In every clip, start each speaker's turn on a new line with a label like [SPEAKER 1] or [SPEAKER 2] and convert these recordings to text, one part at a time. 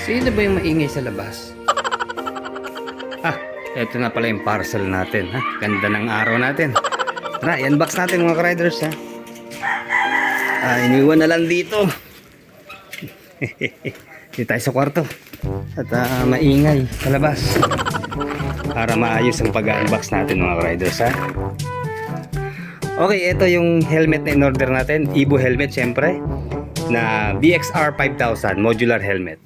[SPEAKER 1] Sino ba yung maingay sa labas? Ah, eto na pala yung parcel natin, ha? Ganda ng araw natin. Tara, i-unbox natin mga riders, ha? Iniwan na lang dito. Dito tayo sa kwarto. At maingay sa labas. Para maayos ang pag-unbox natin mga riders, ha? Okay, ito yung helmet na in-order natin. Evo helmet, syempre. Na VXR 5000 modular helmet.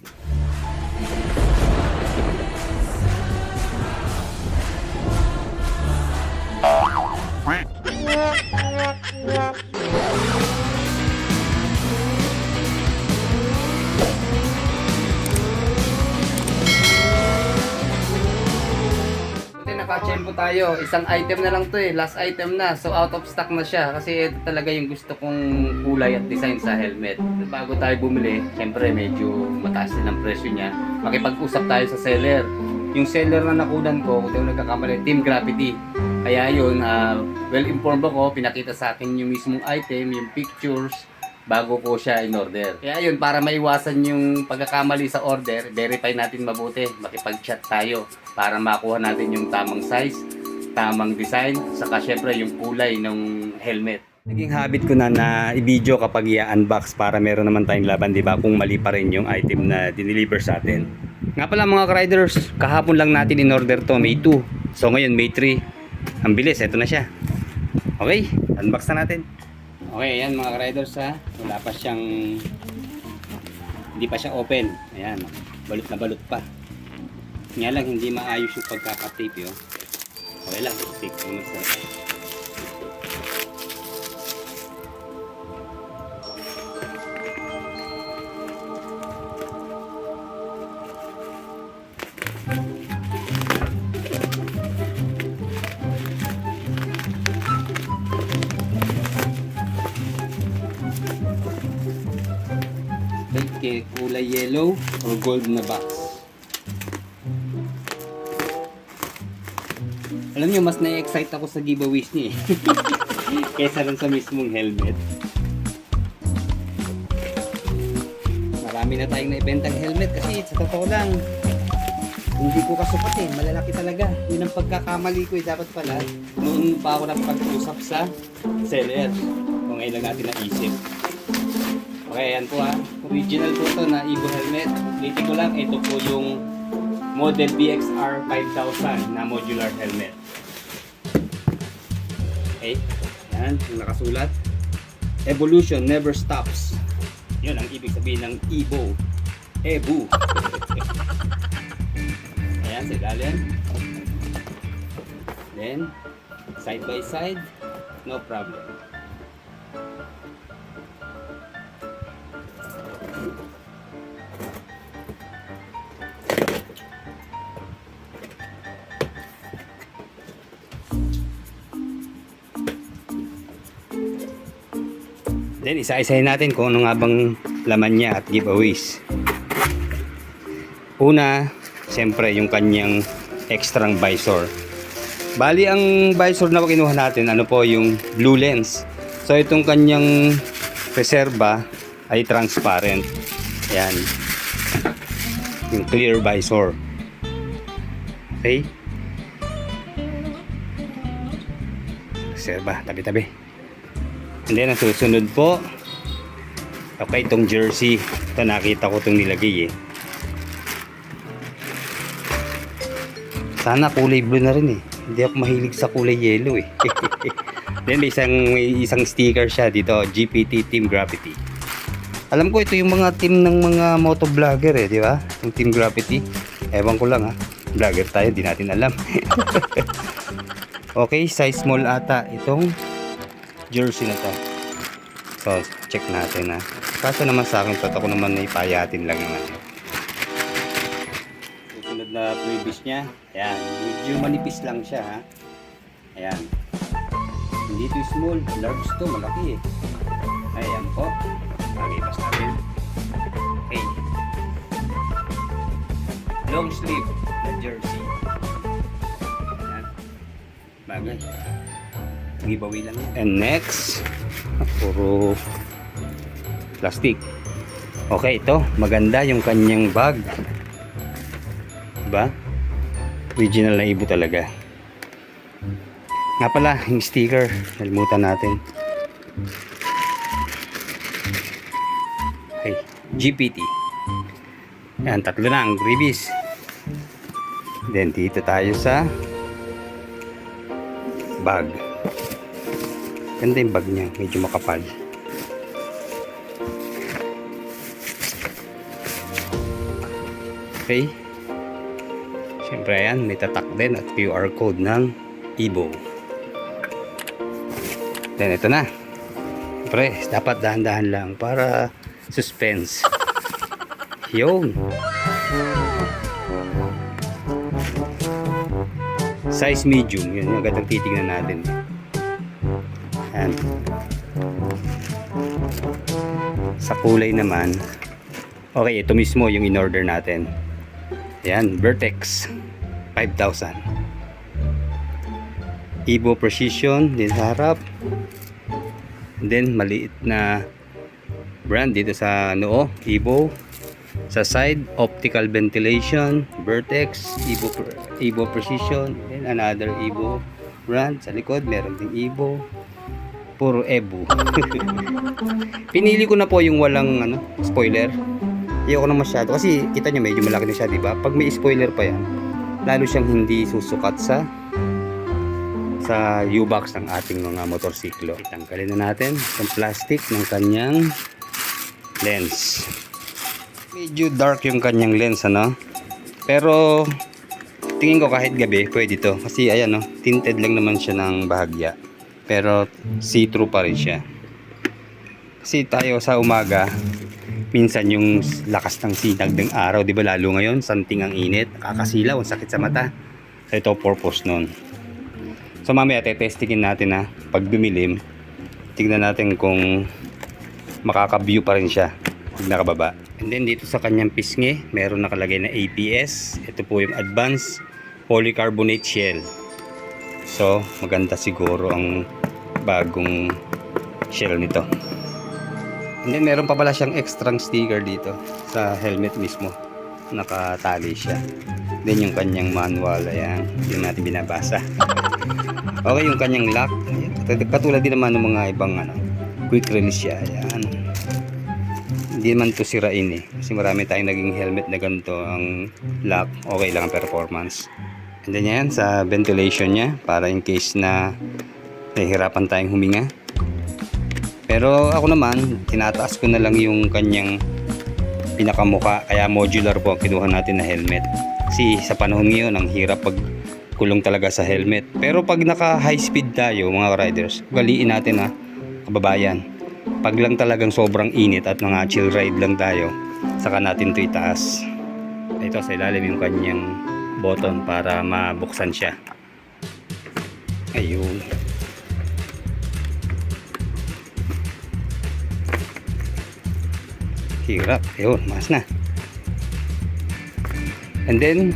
[SPEAKER 1] Nakachempo tayo. Isang item na lang to eh. Last item na. So out of stock na siya. Kasi ito talaga yung gusto kong kulay at design sa helmet. Bago tayo bumili, syempre medyo mataas din ang presyo niya. Makipag-usap tayo sa seller. Yung seller na nakunan ko, kung nagkakamali, Team Gravity. Kaya yun, well informed ako. Pinakita sa akin yung mismong item, yung pictures, bago ko siya in-order. Kaya yun, para maiwasan yung pagkakamali sa order, verify natin mabuti. Makipag-chat tayo para makuha natin yung tamang size, tamang design, saka syempre yung kulay ng helmet. Naging habit ko na i-video kapag i-unbox para meron naman tayong laban, di ba? Kung mali pa rin yung item na dineliver sa atin. Nga pala mga riders, kahapon lang natin in-order to, May 2. So ngayon, May 3. Ang bilis, eto na siya. Okay, unbox na natin. Okay, ayan mga riders ha. Wala pa siyang, hindi pa siya open. Ayan, balot na balot pa. Nga lang hindi maayos yung pagkakatape yun. Okay lang, take muna sa okay, kulay yellow or gold na box. Alam nyo, mas na-excite ako sa giveaways niya eh. Kaysa lang sa mismong helmet. Marami na tayong naibentang helmet kasi sa totoo lang, hindi ko kasukat eh. Malalaki talaga. Yun ang pagkakamali ko eh. Dapat pala, noon pa ako napag-usap sa seller. Kung ngayon lang natin naisip. Okay, yan po ha. Original po ito na Evo helmet. Ulitin ko lang, ito po yung model VXR 5000 na modular helmet. Okay, yan, yung nakasulat. Evolution never stops. Yun ang ibig sabihin ng Evo. Evo. Ayan, sa ilalim. Then, side by side, no problem. Then isa-isahin natin kung ano nga bang laman niya at giveaways. Una, siyempre yung kanyang extrang visor. Bali ang visor na kinuha natin, ano po yung blue lens. So itong kanyang reserva ay transparent. Ayan. Yung clear visor. Okay. Reserva, tabi-tabi. And then, ang susunod po, okay, itong jersey. Ito, nakita ko itong nilagay eh. Sana kulay blue na rin eh. Hindi ako mahilig sa kulay yellow eh. Then, may isang sticker siya dito, GPT Team Gravity. Alam ko, ito yung mga team ng mga motovlogger eh, di ba? Yung Team Gravity. Ewan ko lang ha. Vlogger tayo, di natin alam. Okay, size small ata itong jersey na to. So, check natin ha. Kaso naman sa akin, ako naman na ipayatin lang naman. Susunod na previous niya. Ayan, medyo manipis lang siya ha. Ayan. Hindi ito small, large to, malaki eh. Ayan po. Pagipas natin. Okay. Long sleeve na jersey. Ayan. Bagay. Giveaway lang yan. And next, puro plastic. Okay, ito. Maganda yung kanyang bag. Diba? Original na Ibo talaga. Nga pala, yung sticker. Nalimutan natin. Okay, GPT. Yan, tatlo na ang freebies. Then, dito tayo sa bag. Ganda yung bag niya. Medyo makapal. Okay. Siyempre yan, may tatak din at QR code ng Ibo. Then ito na. Siyempre, dapat dahan-dahan lang para suspense. Yun. Size medium. Yun yung agad ang titignan natin. Yan. Sa kulay naman, okay, ito mismo yung in-order natin. Ayan, Vertex 5,000. Ibo Precision din sa harap. Then maliit na brand dito sa noo, Ibo. Sa side, optical ventilation, Vertex, Ibo Precision. Then another Ibo brand. Sa likod, meron ding Ibo. Puro Ebu. Pinili ko na po yung walang spoiler. Ayoko na masyado kasi kita nyo medyo malaki na siya, diba? Pag may spoiler pa yan, lalo siyang hindi susukat sa U-box ng ating mga motorsiklo. Itanggalin na natin yung plastic ng kanyang lens. Medyo dark yung kanyang lens, pero tingin ko kahit gabi pwede to kasi ayan, tinted lang naman siya ng bahagya, pero see-through pa rin siya. Kasi tayo sa umaga minsan yung lakas ng sinag ng araw, di ba, lalo ngayon santing ang init, nakakasilaw, ang sakit sa mata. So ito purpose nun. So mamaya testingin natin pag dumilim, tignan natin kung makaka-view pa rin siya pag nakababa. And then dito sa kanyang pisngi, meron nakalagay na ABS. Ito po yung Advanced Polycarbonate Shell. So maganda siguro ang bagong shell nito. And then meron pa pala siyang extra sticker dito sa helmet mismo. Nakatali siya. Then yung kanyang manual, ayan, yung natin binabasa. Okay, yung kanyang lock, ayan. Katulad din naman ng mga ibang quick release siya, ayan. Hindi naman to sirain kasi marami tayong naging helmet na ganito. Ang lock, okay lang ang performance. And then yan, sa ventilation niya, para in case na nahihirapan tayong huminga. Pero ako naman, tinataas ko na lang yung kanyang pinakamuka, kaya modular po ang kinuha natin na helmet. Kasi sa panahon ngayon, ang hirap pag kulong talaga sa helmet. Pero pag naka high speed tayo mga riders, galiin natin kababayan. Pag lang talagang sobrang init at mga chill ride lang tayo, saka natin ito itaas. Ito sa ilalim yung kanyang button para mabuksan siya. Ayun. Hirap, yun, mas na. And then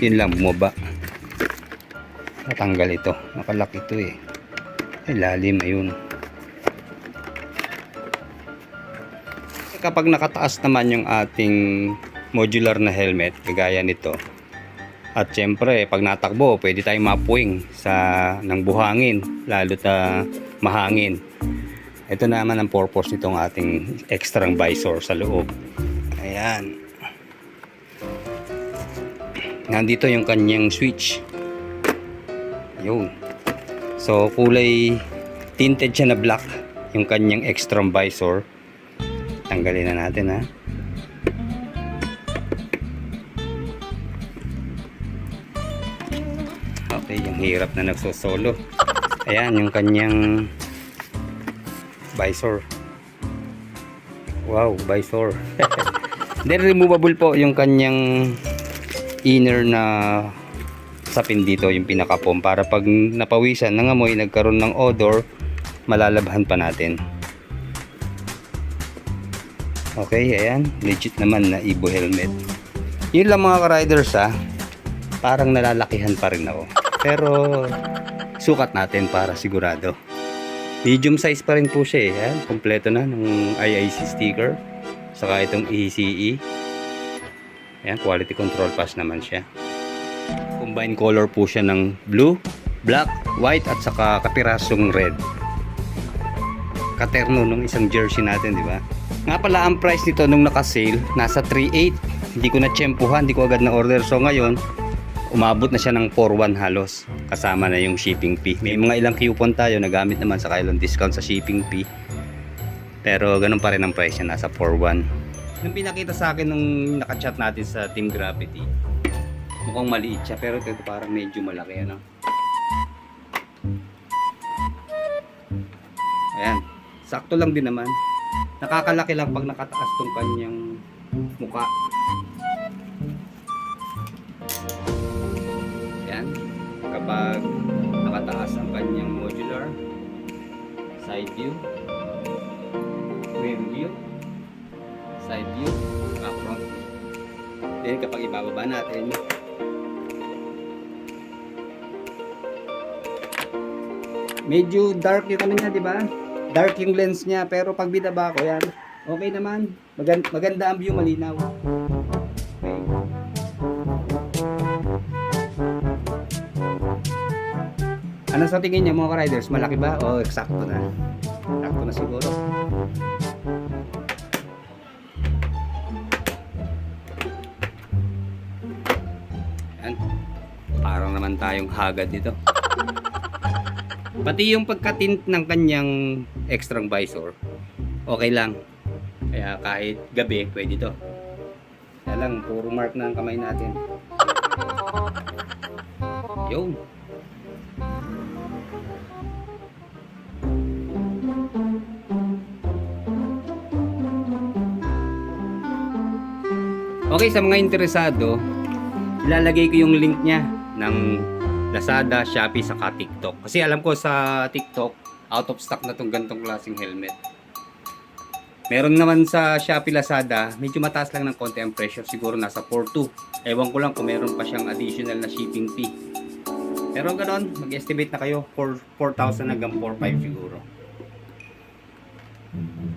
[SPEAKER 1] yun lang, bumaba. Natanggal ito, nakalak ito ilalim, ayun. Kapag nakataas naman yung ating modular na helmet, kagaya nito, at syempre pag natakbo pwede tayong mapuwing ng buhangin, lalo na mahangin. Ito naman ang purpose nitong ating extra visor sa loob. Ayan. Nandito yung kanyang switch. Yun. So kulay tinted siya na black yung kanyang extra visor. Tanggalin na natin Okay, yung hirap na nagsosolo. Ayan yung kanyang visor. Wow, visor. Then removable po yung kanyang inner na sapin dito, yung pinaka-foam, para pag napawisan, nangamoy, nagkaroon ng odor, malalabhan pa natin. Okay, ayan, legit naman na Ibo helmet. Yun lang mga ka-riders parang nalalakihan pa rin ako. Pero sukat natin para sigurado. Medium size pa rin po siya Ayan, kompleto na ng IIC sticker. Saka itong ECE. Ayan, quality control pass naman siya. Combine color po siya ng blue, black, white at saka kapirasong red. Katerno nung isang jersey natin, di ba? Nga pala ang price nito nung naka-sale, nasa 3.8. Hindi ko na tsempuhan, hindi ko agad na order. So ngayon, umabot na siya ng 4.1 halos. Kasama na yung shipping fee. May mga ilang coupon tayo, nagamit naman sa ilang discount sa shipping fee. Pero ganun pa rin ang price niya, nasa 4.1. Nung pinakita sa akin nung naka-chat natin sa Team Gravity, mukhang maliit siya, pero ito parang medyo malaki, ano? Ayan, sakto lang din naman. Nakakalaki lang pag nakataas tong kanyang mukha. Ayan, kapag nakataas ang kanyang modular, side view, rear view, side view, front. Then kapag ibababa natin, medyo dark yung ano niya, di ba? Dark yung lens niya, pero pag binaba ko yan, okay naman. Maganda ang view, malinaw. Okay. Ano sa tingin niyo mga riders? Malaki ba? O eksakto na. Eksakto na siguro. Yan. Parang naman tayong hagad dito. Pati yung pagka-tint ng kanyang extrang visor, okay lang. Kaya kahit gabi, pwede to. Kaya lang, puro mark na ang kamay natin. Yun. Okay, sa mga interesado, ilalagay ko yung link niya ng Lazada, Shopee, saka TikTok. Kasi alam ko sa TikTok, out of stock na tong gantong klaseng helmet. Meron naman sa Shopee, Lazada, medyo mataas lang ng konti ang presyo. Siguro nasa 4.2. Ewan ko lang kung meron pa siyang additional na shipping fee. Pero ganoon, mag-estimate na kayo, 4,000 hanggang 4,500 siguro.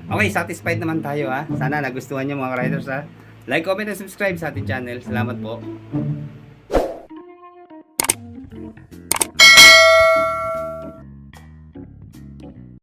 [SPEAKER 1] Okay, satisfied naman tayo ha. Sana nagustuhan niyo mga riders ha. Like, comment, and subscribe sa ating channel. Salamat po.